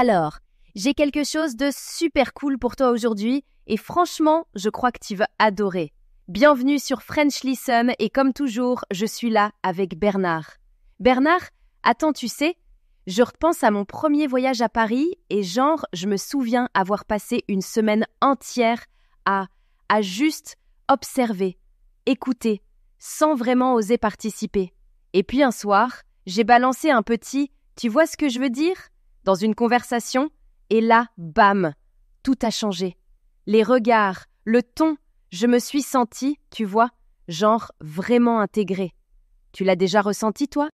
Alors, j'ai quelque chose de super cool pour toi aujourd'hui et franchement, je crois que tu vas adorer. Bienvenue sur French Listen et comme toujours, je suis là avec Bernard. Bernard, attends, tu sais, je repense à mon premier voyage à Paris et genre, je me souviens avoir passé une semaine entière à juste observer, écouter, sans vraiment oser participer. Et puis un soir, j'ai balancé un petit « tu vois ce que je veux dire ?» dans une conversation, et là, bam, tout a changé. Les regards, le ton, je me suis sentie, tu vois, genre vraiment intégrée. Tu l'as déjà ressenti, toi?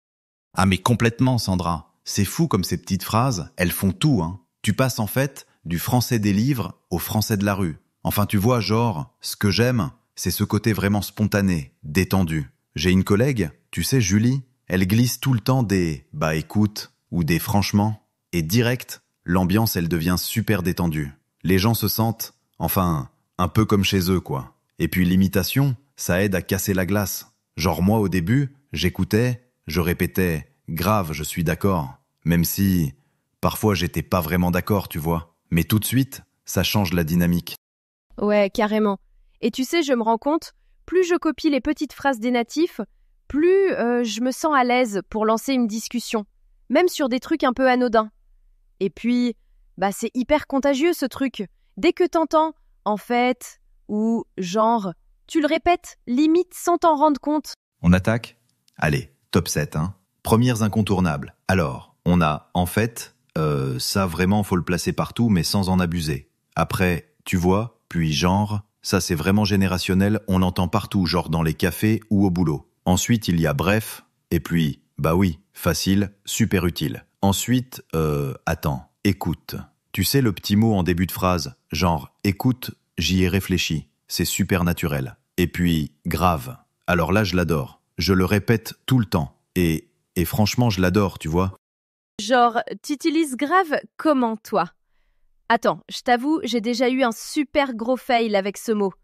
Ah mais complètement, Sandra. C'est fou comme ces petites phrases, elles font tout, hein. Tu passes en fait du français des livres au français de la rue. Enfin, tu vois, genre, ce que j'aime, c'est ce côté vraiment spontané, détendu. J'ai une collègue, tu sais, Julie, elle glisse tout le temps des « bah écoute » ou des « franchement ». Et direct, l'ambiance, elle devient super détendue. Les gens se sentent, enfin, un peu comme chez eux, quoi. Et puis l'imitation, ça aide à casser la glace. Genre moi, au début, j'écoutais, je répétais « grave, je suis d'accord », même si, parfois, j'étais pas vraiment d'accord, tu vois. Mais tout de suite, ça change la dynamique. Ouais, carrément. Et tu sais, je me rends compte, plus je copie les petites phrases des natifs, plus je me sens à l'aise pour lancer une discussion, même sur des trucs un peu anodins. Et puis, bah c'est hyper contagieux ce truc. Dès que t'entends « en fait » ou « genre », tu le répètes, limite sans t'en rendre compte. On attaque ? Allez, top 7, hein. Premières incontournables. Alors, on a « en fait », ça vraiment faut le placer partout mais sans en abuser. Après, tu vois, puis « genre », ça c'est vraiment générationnel, on l'entend partout, genre dans les cafés ou au boulot. Ensuite, il y a « bref », et puis « bah oui », facile, super utile. Ensuite, attends, écoute. Tu sais le petit mot en début de phrase, genre « écoute, j'y ai réfléchi », c'est super naturel. Et puis « grave ». Alors là, je l'adore. Je le répète tout le temps. Et franchement, je l'adore, tu vois. Genre, t'utilises grave comment, toi? Attends, je t'avoue, j'ai déjà eu un super gros fail avec ce mot.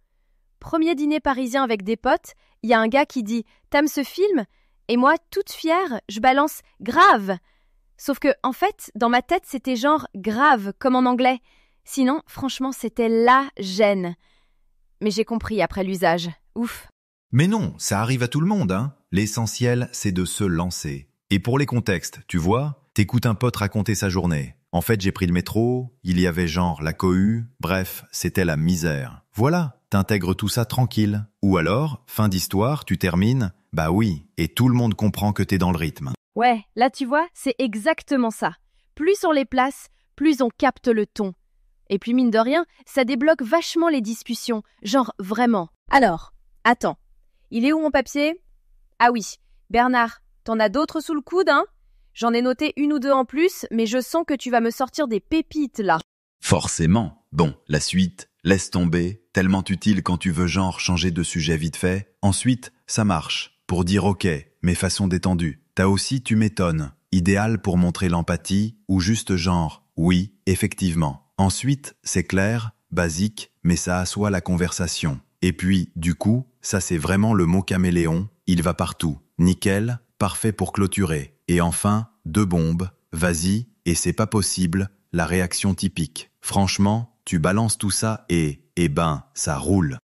Premier dîner parisien avec des potes, il y a un gars qui dit « t'aimes ce film ?» Et moi, toute fière, je balance « grave !» Sauf que, en fait, dans ma tête, c'était genre « grave », comme en anglais. Sinon, franchement, c'était la gêne. Mais j'ai compris après l'usage. Ouf. Mais non, ça arrive à tout le monde, hein. L'essentiel, c'est de se lancer. Et pour les contextes, tu vois, t'écoutes un pote raconter sa journée. En fait, j'ai pris le métro, il y avait genre la cohue, bref, c'était la misère. Voilà, t'intègres tout ça tranquille. Ou alors, fin d'histoire, tu termines, bah oui, et tout le monde comprend que t'es dans le rythme. Ouais, là tu vois, c'est exactement ça. Plus on les place, plus on capte le ton. Et puis mine de rien, ça débloque vachement les discussions, genre vraiment. Alors, attends, il est où mon papier? Ah oui, Bernard, t'en as d'autres sous le coude, hein? J'en ai noté une ou deux en plus, mais je sens que tu vas me sortir des pépites là. Forcément. Bon, la suite, laisse tomber, tellement utile quand tu veux genre changer de sujet vite fait. Ensuite, ça marche, pour dire ok, mais façon détendue. T'as aussi tu m'étonnes, idéal pour montrer l'empathie, ou juste genre, oui, effectivement. Ensuite, c'est clair, basique, mais ça assoit la conversation. Et puis, du coup, ça c'est vraiment le mot caméléon, il va partout. Nickel, parfait pour clôturer. Et enfin, deux bombes, vas-y, et c'est pas possible, la réaction typique. Franchement, tu balances tout ça et ben, ça roule.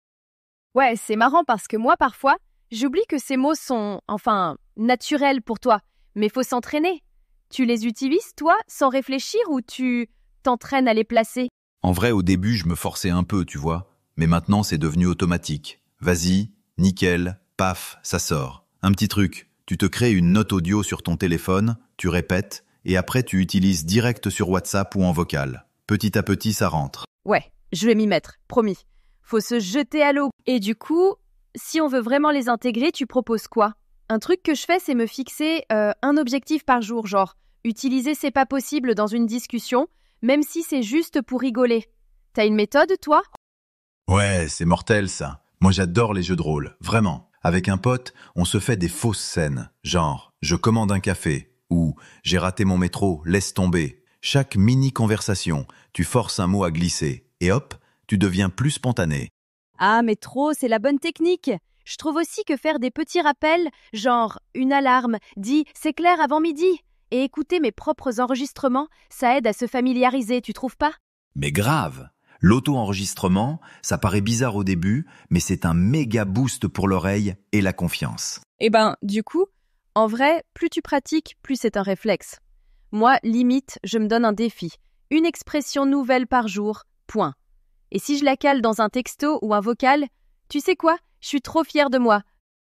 Ouais, c'est marrant parce que moi parfois, j'oublie que ces mots sont, enfin, naturels pour toi, mais faut s'entraîner. Tu les utilises, toi, sans réfléchir ou tu t'entraînes à les placer? En vrai, au début, je me forçais un peu, tu vois, mais maintenant c'est devenu automatique. Vas-y, nickel, paf, ça sort. Un petit truc, tu te crées une note audio sur ton téléphone, tu répètes, et après tu utilises direct sur WhatsApp ou en vocal. Petit à petit, ça rentre. Ouais, je vais m'y mettre, promis. Faut se jeter à l'eau. Et du coup, si on veut vraiment les intégrer, tu proposes quoi? Un truc que je fais, c'est me fixer un objectif par jour, genre utiliser c'est pas possible dans une discussion, même si c'est juste pour rigoler. T'as une méthode, toi? Ouais, c'est mortel ça. Moi j'adore les jeux de rôle, vraiment. Avec un pote, on se fait des fausses scènes, genre « je commande un café » ou « j'ai raté mon métro, laisse tomber ». Chaque mini-conversation, tu forces un mot à glisser, et hop, tu deviens plus spontané. Ah, mais trop, c'est la bonne technique. Je trouve aussi que faire des petits rappels, genre une alarme, dit « c'est clair avant midi », et écouter mes propres enregistrements, ça aide à se familiariser, tu trouves pas? Mais grave! L'auto-enregistrement, ça paraît bizarre au début, mais c'est un méga boost pour l'oreille et la confiance. Du coup, en vrai, plus tu pratiques, plus c'est un réflexe. Moi, limite, je me donne un défi. Une expression nouvelle par jour, point. Et si je la cale dans un texto ou un vocal, tu sais quoi? Je suis trop fière de moi.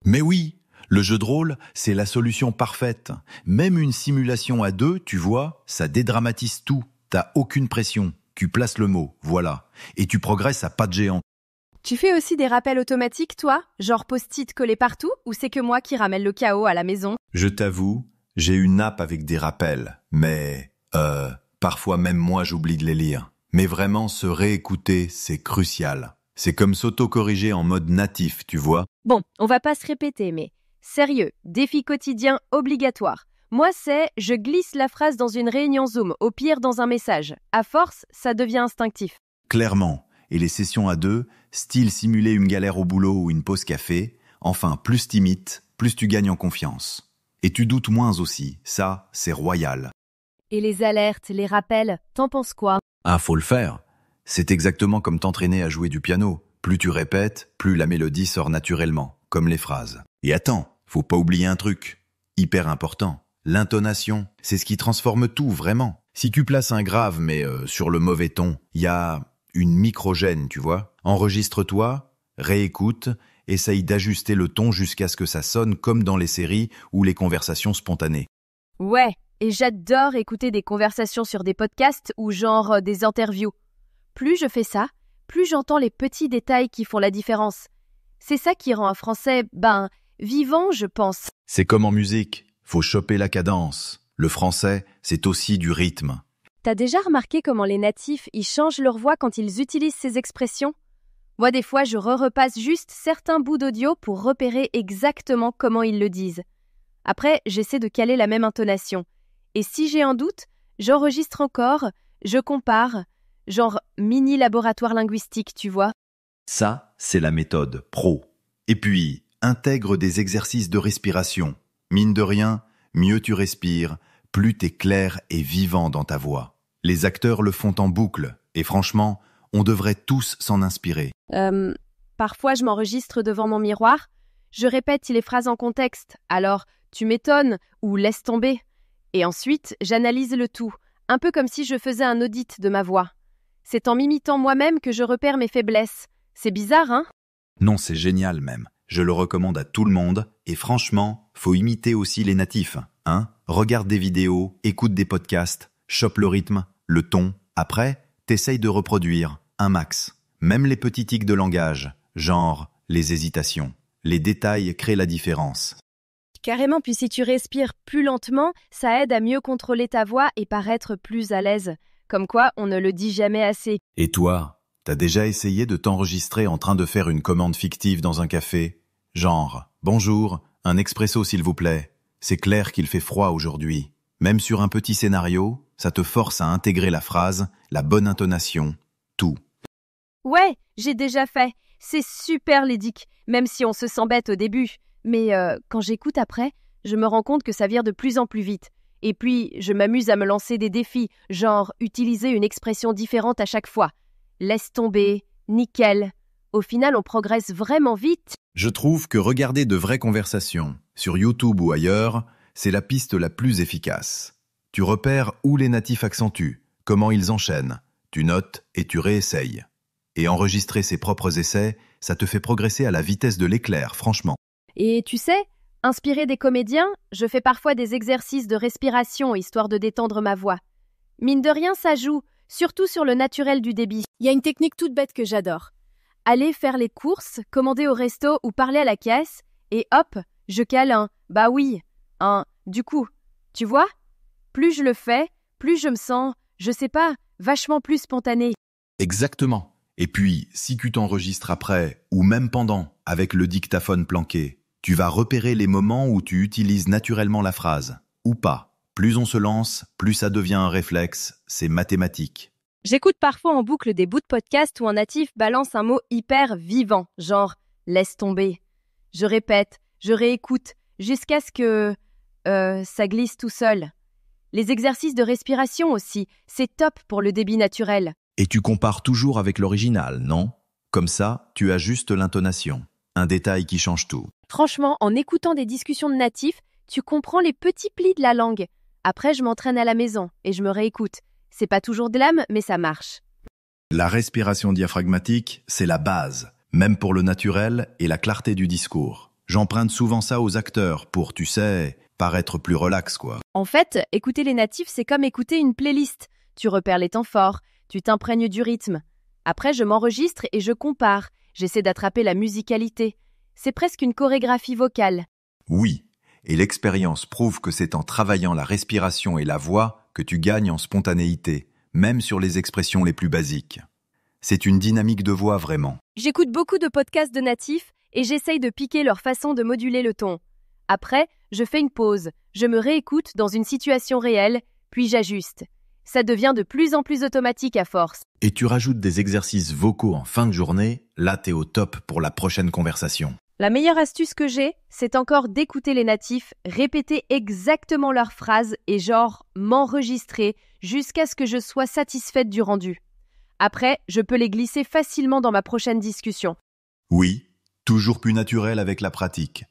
Mais oui, le jeu de rôle, c'est la solution parfaite. Même une simulation à deux, tu vois, ça dédramatise tout. T'as aucune pression. Tu places le mot, voilà. Et tu progresses à pas de géant. Tu fais aussi des rappels automatiques, toi? Genre post-it collés partout? Ou c'est que moi qui ramène le chaos à la maison? Je t'avoue, j'ai une app avec des rappels, mais parfois même moi j'oublie de les lire. Mais vraiment, se réécouter, c'est crucial. C'est comme s'auto-corriger en mode natif, tu vois. Bon, on va pas se répéter, mais sérieux, défi quotidien obligatoire. Moi, je glisse la phrase dans une réunion Zoom, au pire dans un message. À force, ça devient instinctif. Clairement. Et les sessions à deux, style simuler une galère au boulot ou une pause café, enfin, plus t'imites, plus tu gagnes en confiance. Et tu doutes moins aussi, ça, c'est royal. Et les alertes, les rappels, t'en penses quoi? Ah, faut le faire. C'est exactement comme t'entraîner à jouer du piano. Plus tu répètes, plus la mélodie sort naturellement, comme les phrases. Et attends, faut pas oublier un truc, hyper important. L'intonation, c'est ce qui transforme tout, vraiment. Si tu places un grave, mais sur le mauvais ton, il y a une microgène, tu vois. Enregistre-toi, réécoute, essaye d'ajuster le ton jusqu'à ce que ça sonne comme dans les séries ou les conversations spontanées. Ouais, et j'adore écouter des conversations sur des podcasts ou genre des interviews. Plus je fais ça, plus j'entends les petits détails qui font la différence. C'est ça qui rend un français, vivant, je pense. C'est comme en musique, faut choper la cadence. Le français, c'est aussi du rythme. T'as déjà remarqué comment les natifs, ils changent leur voix quand ils utilisent ces expressions? Moi, des fois, je repasse juste certains bouts d'audio pour repérer exactement comment ils le disent. Après, j'essaie de caler la même intonation. Et si j'ai un doute, j'enregistre encore, je compare, genre mini laboratoire linguistique, tu vois. Ça, c'est la méthode pro. Et puis, intègre des exercices de respiration. Mine de rien, mieux tu respires, plus t'es clair et vivant dans ta voix. Les acteurs le font en boucle, et franchement, on devrait tous s'en inspirer. Parfois, je m'enregistre devant mon miroir, je répète les phrases en contexte, alors tu m'étonnes ou laisse tomber. Et ensuite, j'analyse le tout, un peu comme si je faisais un audit de ma voix. C'est en m'imitant moi-même que je repère mes faiblesses. C'est bizarre, hein? Non, c'est génial même. Je le recommande à tout le monde, et franchement, faut imiter aussi les natifs, hein? Regarde des vidéos, écoute des podcasts, chope le rythme, le ton. Après, t'essayes de reproduire, un max. Même les petits tics de langage, genre les hésitations. Les détails créent la différence. Carrément, puis si tu respires plus lentement, ça aide à mieux contrôler ta voix et paraître plus à l'aise. Comme quoi, on ne le dit jamais assez. Et toi, t'as déjà essayé de t'enregistrer en train de faire une commande fictive dans un café? Genre, bonjour, un expresso s'il vous plaît. C'est clair qu'il fait froid aujourd'hui. Même sur un petit scénario, ça te force à intégrer la phrase, la bonne intonation, tout. Ouais, j'ai déjà fait. C'est super ludique, même si on se sent bête au début. Mais quand j'écoute après, je me rends compte que ça vire de plus en plus vite. Et puis, je m'amuse à me lancer des défis, genre utiliser une expression différente à chaque fois. Laisse tomber, nickel. Au final, on progresse vraiment vite. Je trouve que regarder de vraies conversations, sur YouTube ou ailleurs, c'est la piste la plus efficace. Tu repères où les natifs accentuent, comment ils enchaînent, tu notes et tu réessayes. Et enregistrer ses propres essais, ça te fait progresser à la vitesse de l'éclair, franchement. Et tu sais, inspiré des comédiens, je fais parfois des exercices de respiration histoire de détendre ma voix. Mine de rien, ça joue, surtout sur le naturel du débit. Il y a une technique toute bête que j'adore. Aller faire les courses, commander au resto ou parler à la caisse, et hop, je cale un « bah oui », un « du coup ». Tu vois? Plus je le fais, plus je me sens, je sais pas, vachement plus spontanée. Exactement. Et puis, si tu t'enregistres après, ou même pendant, avec le dictaphone planqué, tu vas repérer les moments où tu utilises naturellement la phrase, ou pas. Plus on se lance, plus ça devient un réflexe, c'est mathématique. J'écoute parfois en boucle des bouts de podcast où un natif balance un mot hyper vivant, genre « laisse tomber ». Je répète, je réécoute, jusqu'à ce que ça glisse tout seul. Les exercices de respiration aussi, c'est top pour le débit naturel. Et tu compares toujours avec l'original, non? Comme ça, tu ajustes l'intonation. Un détail qui change tout. Franchement, en écoutant des discussions de natifs, tu comprends les petits plis de la langue. Après, je m'entraîne à la maison et je me réécoute. C'est pas toujours de l'âme, mais ça marche. La respiration diaphragmatique, c'est la base, même pour le naturel et la clarté du discours. J'emprunte souvent ça aux acteurs pour, tu sais, paraître plus relax, quoi. En fait, écouter les natifs, c'est comme écouter une playlist. Tu repères les temps forts, tu t'imprègnes du rythme. Après, je m'enregistre et je compare. J'essaie d'attraper la musicalité. C'est presque une chorégraphie vocale. Oui, et l'expérience prouve que c'est en travaillant la respiration et la voix que tu gagnes en spontanéité, même sur les expressions les plus basiques. C'est une dynamique de voix vraiment. J'écoute beaucoup de podcasts de natifs et j'essaye de piquer leur façon de moduler le ton. Après, je fais une pause, je me réécoute dans une situation réelle, puis j'ajuste. Ça devient de plus en plus automatique à force. Et tu rajoutes des exercices vocaux en fin de journée, là t'es au top pour la prochaine conversation. La meilleure astuce que j'ai, c'est encore d'écouter les natifs, répéter exactement leurs phrases et genre m'enregistrer jusqu'à ce que je sois satisfaite du rendu. Après, je peux les glisser facilement dans ma prochaine discussion. Oui, toujours plus naturel avec la pratique.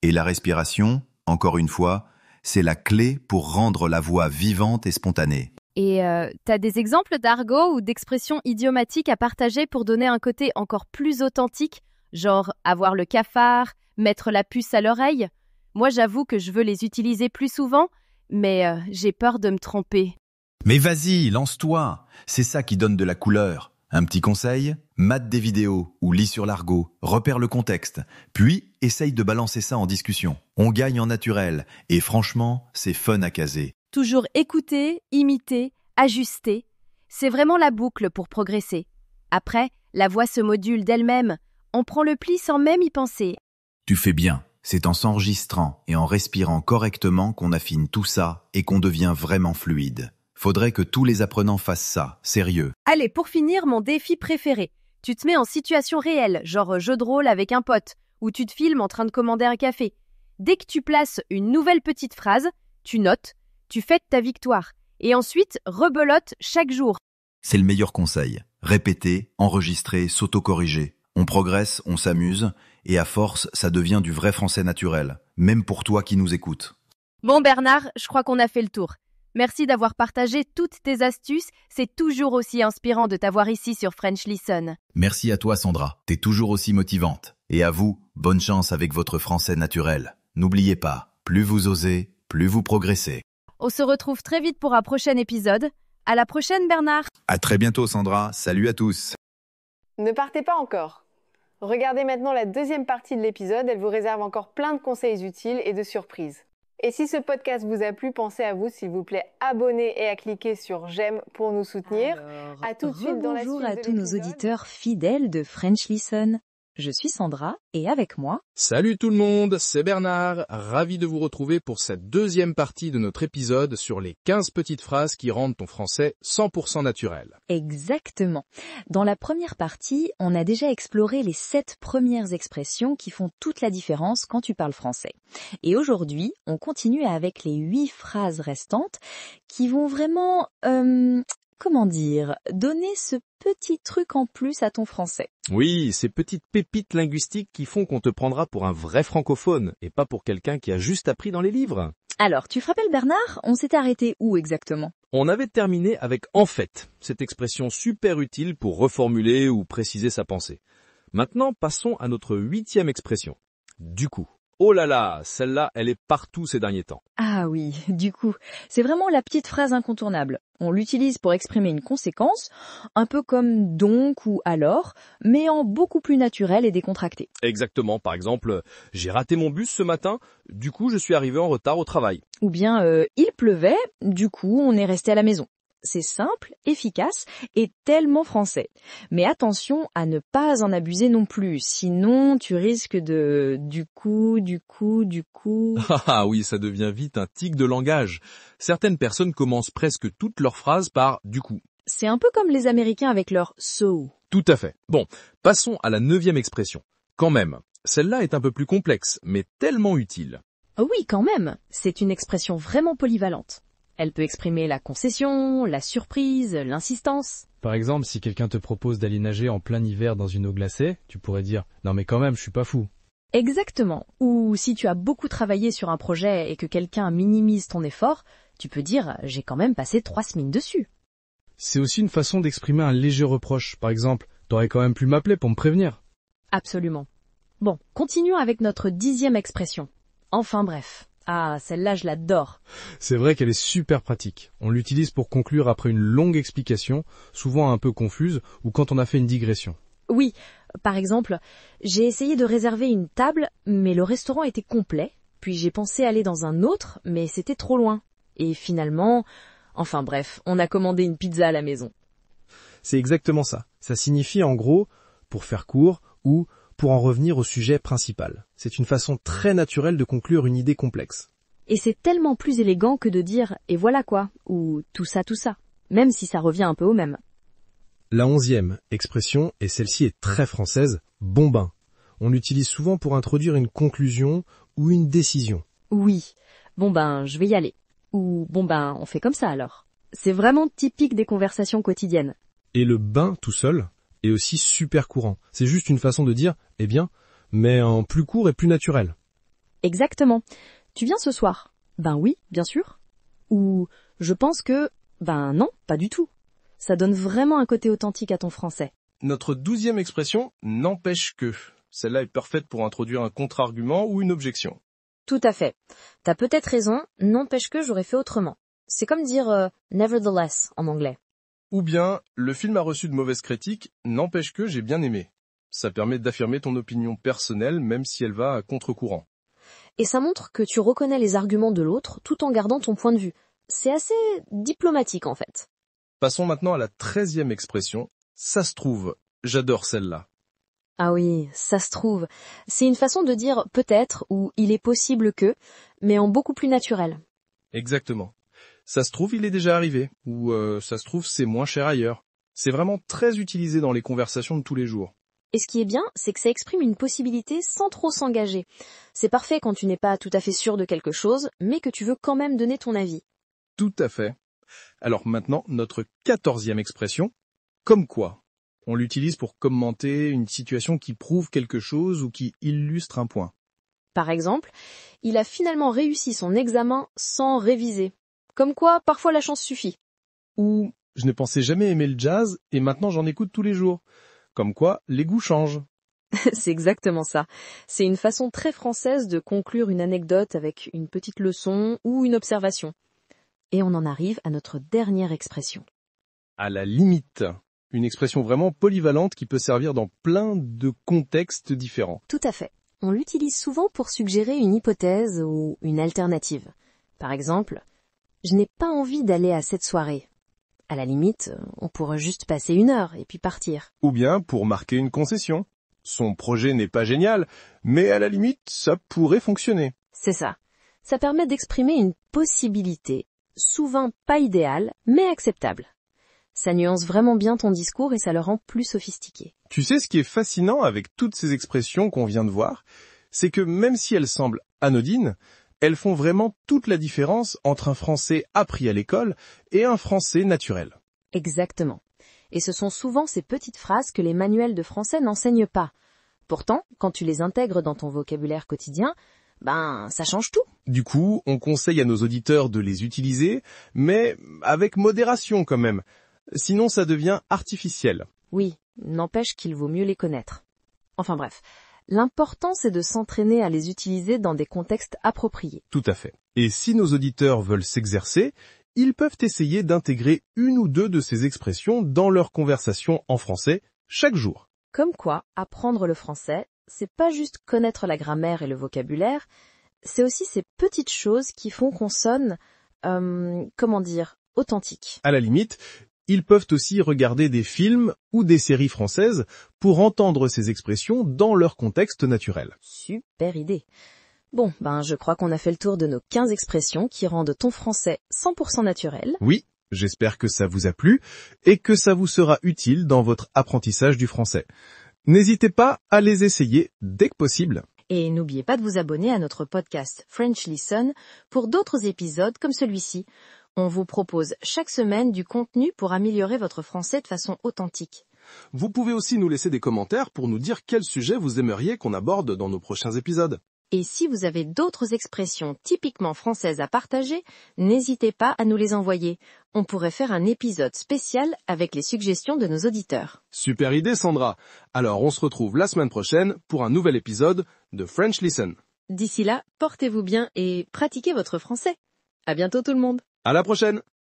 Et la respiration, encore une fois, c'est la clé pour rendre la voix vivante et spontanée. Et t'as des exemples d'argot ou d'expressions idiomatiques à partager pour donner un côté encore plus authentique, genre avoir le cafard, mettre la puce à l'oreille? Moi, j'avoue que je veux les utiliser plus souvent, mais j'ai peur de me tromper. Mais vas-y, lance-toi. C'est ça qui donne de la couleur. Un petit conseil, mate des vidéos ou lis sur l'argot, repère le contexte, puis essaye de balancer ça en discussion. On gagne en naturel et franchement, c'est fun à caser. Toujours écouter, imiter, ajuster. C'est vraiment la boucle pour progresser. Après, la voix se module d'elle-même. On prend le pli sans même y penser. Tu fais bien. C'est en s'enregistrant et en respirant correctement qu'on affine tout ça et qu'on devient vraiment fluide. Faudrait que tous les apprenants fassent ça, sérieux. Allez, pour finir, mon défi préféré. Tu te mets en situation réelle, genre jeu de rôle avec un pote, ou tu te filmes en train de commander un café. Dès que tu places une nouvelle petite phrase, tu notes, tu fêtes ta victoire. Et ensuite, rebelote chaque jour. C'est le meilleur conseil. Répéter, enregistrer, s'auto-corriger. On progresse, on s'amuse, et à force, ça devient du vrai français naturel, même pour toi qui nous écoutes. Bon Bernard, je crois qu'on a fait le tour. Merci d'avoir partagé toutes tes astuces, c'est toujours aussi inspirant de t'avoir ici sur French Listen. Merci à toi Sandra, t'es toujours aussi motivante. Et à vous, bonne chance avec votre français naturel. N'oubliez pas, plus vous osez, plus vous progressez. On se retrouve très vite pour un prochain épisode. À la prochaine Bernard. À très bientôt Sandra, salut à tous. Ne partez pas encore. Regardez maintenant la deuxième partie de l'épisode, elle vous réserve encore plein de conseils utiles et de surprises. Et si ce podcast vous a plu, pensez à vous, s'il vous plaît, abonner et à cliquer sur j'aime pour nous soutenir. À tout de suite dans la suite Bonjour à de tous nos l'épisode. auditeurs fidèles de French Listen. Je suis Sandra et avec moi, Salut tout le monde, c'est Bernard, ravi de vous retrouver pour cette deuxième partie de notre épisode sur les 15 petites phrases qui rendent ton français 100% naturel. exactement. Dans la première partie, on a déjà exploré les 7 premières expressions qui font toute la différence quand tu parles français. Et aujourd'hui, on continue avec les 8 phrases restantes qui vont vraiment, donner ce petit truc en plus à ton français. Oui, ces petites pépites linguistiques qui font qu'on te prendra pour un vrai francophone et pas pour quelqu'un qui a juste appris dans les livres. Alors, tu te rappelles Bernard, on s'était arrêté où exactement ? On avait terminé avec « en fait », cette expression super utile pour reformuler ou préciser sa pensée. Maintenant, passons à notre 8e expression. Du coup. Oh là là, celle-là, elle est partout ces derniers temps. Ah oui, du coup, c'est vraiment la petite phrase incontournable. On l'utilise pour exprimer une conséquence, un peu comme donc ou alors, mais en beaucoup plus naturel et décontracté. Exactement, par exemple, j'ai raté mon bus ce matin, du coup je suis arrivé en retard au travail. Ou bien, il pleuvait, du coup on est resté à la maison. C'est simple, efficace et tellement français. Mais attention à ne pas en abuser non plus, sinon tu risques de du coup. Ah oui, ça devient vite un tic de langage. Certaines personnes commencent presque toutes leurs phrases par « du coup ». C'est un peu comme les Américains avec leur so. Tout à fait. Bon, passons à la 9e expression. Quand même, celle-là est un peu plus complexe, mais tellement utile. Oui, quand même, c'est une expression vraiment polyvalente. Elle peut exprimer la concession, la surprise, l'insistance. Par exemple, si quelqu'un te propose d'aller nager en plein hiver dans une eau glacée, tu pourrais dire « Non mais quand même, je suis pas fou ». Exactement. Ou si tu as beaucoup travaillé sur un projet et que quelqu'un minimise ton effort, tu peux dire « J'ai quand même passé 3 semaines dessus ». C'est aussi une façon d'exprimer un léger reproche. Par exemple, t'aurais quand même pu m'appeler pour me prévenir. Absolument. Bon, continuons avec notre 10e expression. Enfin bref. Ah, celle-là, je l'adore. C'est vrai qu'elle est super pratique. On l'utilise pour conclure après une longue explication, souvent un peu confuse, ou quand on a fait une digression. Oui, par exemple, j'ai essayé de réserver une table, mais le restaurant était complet, puis j'ai pensé aller dans un autre, mais c'était trop loin. Et finalement, enfin bref, on a commandé une pizza à la maison. C'est exactement ça. Ça signifie en gros, pour faire court, ou pour en revenir au sujet principal. C'est une façon très naturelle de conclure une idée complexe. Et c'est tellement plus élégant que de dire « et voilà quoi » ou « tout ça, même si ça revient un peu au même. La 11e expression, et celle-ci est très française, bon ben. On l'utilise souvent pour introduire une conclusion ou une décision. Oui, bon ben, je vais y aller. Ou bon ben, on fait comme ça alors. C'est vraiment typique des conversations quotidiennes. Et le ben tout seul est aussi super courant. C'est juste une façon de dire « eh bien », mais en plus court et plus naturel. Exactement. Tu viens ce soir? Ben oui, bien sûr. Ou je pense que... ben non, pas du tout. Ça donne vraiment un côté authentique à ton français. Notre 12e expression n'empêche que. Celle-là est parfaite pour introduire un contre-argument ou une objection. Tout à fait. T'as peut-être raison, n'empêche que j'aurais fait autrement. C'est comme dire nevertheless en anglais. Ou bien, le film a reçu de mauvaises critiques, n'empêche que j'ai bien aimé. Ça permet d'affirmer ton opinion personnelle même si elle va à contre-courant. Et ça montre que tu reconnais les arguments de l'autre tout en gardant ton point de vue. C'est assez diplomatique en fait. Passons maintenant à la 13e expression, ça se trouve. J'adore celle-là. Ah oui, ça se trouve. C'est une façon de dire peut-être ou il est possible que, mais en beaucoup plus naturel. Exactement. Ça se trouve, il est déjà arrivé, ou ça se trouve, c'est moins cher ailleurs. C'est vraiment très utilisé dans les conversations de tous les jours. Et ce qui est bien, c'est que ça exprime une possibilité sans trop s'engager. C'est parfait quand tu n'es pas tout à fait sûr de quelque chose, mais que tu veux quand même donner ton avis. Tout à fait. Alors maintenant, notre 14e expression, comme quoi. On l'utilise pour commenter une situation qui prouve quelque chose ou qui illustre un point. Par exemple, il a finalement réussi son examen sans réviser. Comme quoi, parfois la chance suffit. Ou, je ne pensais jamais aimer le jazz et maintenant j'en écoute tous les jours. Comme quoi, les goûts changent. C'est exactement ça. C'est une façon très française de conclure une anecdote avec une petite leçon ou une observation. Et on en arrive à notre dernière expression. À la limite. Une expression vraiment polyvalente qui peut servir dans plein de contextes différents. Tout à fait. On l'utilise souvent pour suggérer une hypothèse ou une alternative. Par exemple, « Je n'ai pas envie d'aller à cette soirée ». À la limite, on pourrait juste passer 1 heure et puis partir. Ou bien pour marquer une concession. Son projet n'est pas génial, mais à la limite, ça pourrait fonctionner. C'est ça. Ça permet d'exprimer une possibilité, souvent pas idéale, mais acceptable. Ça nuance vraiment bien ton discours et ça le rend plus sophistiqué. Tu sais ce qui est fascinant avec toutes ces expressions qu'on vient de voir, c'est que même si elles semblent anodines, elles font vraiment toute la différence entre un français appris à l'école et un français naturel. Exactement. Et ce sont souvent ces petites phrases que les manuels de français n'enseignent pas. Pourtant, quand tu les intègres dans ton vocabulaire quotidien, ça change tout. Du coup, on conseille à nos auditeurs de les utiliser, mais avec modération quand même. Sinon, ça devient artificiel. Oui, n'empêche qu'il vaut mieux les connaître. Enfin bref, l'important c'est de s'entraîner à les utiliser dans des contextes appropriés. Tout à fait. Et si nos auditeurs veulent s'exercer, ils peuvent essayer d'intégrer 1 ou 2 de ces expressions dans leur conversation en français chaque jour. Comme quoi, apprendre le français, c'est pas juste connaître la grammaire et le vocabulaire, c'est aussi ces petites choses qui font qu'on sonne, authentique. À la limite, ils peuvent aussi regarder des films ou des séries françaises pour entendre ces expressions dans leur contexte naturel. Super idée. Bon, je crois qu'on a fait le tour de nos 15 expressions qui rendent ton français 100% naturel. Oui, j'espère que ça vous a plu et que ça vous sera utile dans votre apprentissage du français. N'hésitez pas à les essayer dès que possible. Et n'oubliez pas de vous abonner à notre podcast French Listen pour d'autres épisodes comme celui-ci, On vous propose chaque semaine du contenu pour améliorer votre français de façon authentique. Vous pouvez aussi nous laisser des commentaires pour nous dire quel sujet vous aimeriez qu'on aborde dans nos prochains épisodes. Et si vous avez d'autres expressions typiquement françaises à partager, n'hésitez pas à nous les envoyer. On pourrait faire un épisode spécial avec les suggestions de nos auditeurs. Super idée Sandra. Alors on se retrouve la semaine prochaine pour un nouvel épisode de French Listen. D'ici là, portez-vous bien et pratiquez votre français. À bientôt tout le monde. À la prochaine!